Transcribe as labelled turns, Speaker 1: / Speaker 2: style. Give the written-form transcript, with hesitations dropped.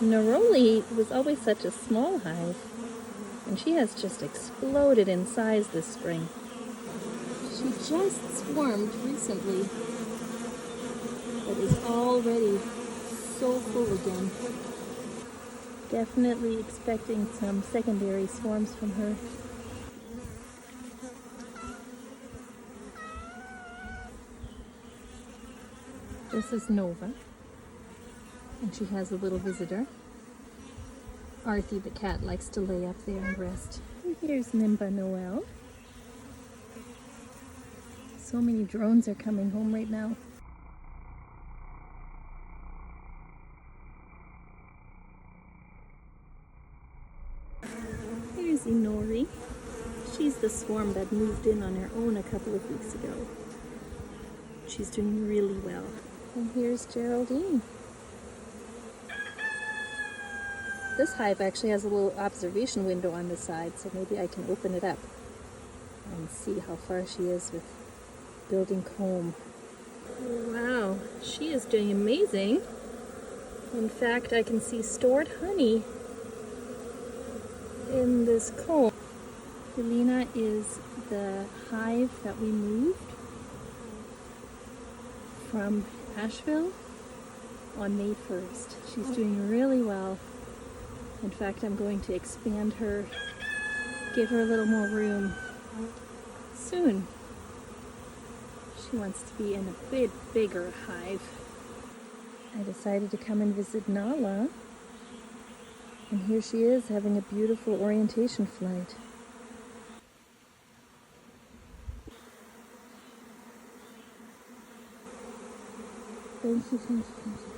Speaker 1: Neroli was always such a small hive, and she has just exploded in size this spring. She just swarmed recently, but is already so full again. Definitely expecting some secondary swarms from her. This is Nova, and she has a little visitor. Arthie the cat likes to lay up there and rest. And here's Nimba Noel. So many drones are coming home right now. Here's Inori. She's the swarm that moved in on her own a couple of weeks ago. She's doing really well. And here's Geraldine. This hive actually has a little observation window on the side, so maybe I can open it up and see how far she is with building comb. Wow, she is doing amazing. In fact, I can see stored honey in this comb. Helena is the hive that we moved from Asheville on May 1st. She's doing really well. In fact, I'm going to expand her, give her a little more room soon. She wants to be in a bit bigger hive. I decided to come and visit Nala, and here she is having a beautiful orientation flight. Thank you, thank you, thank you.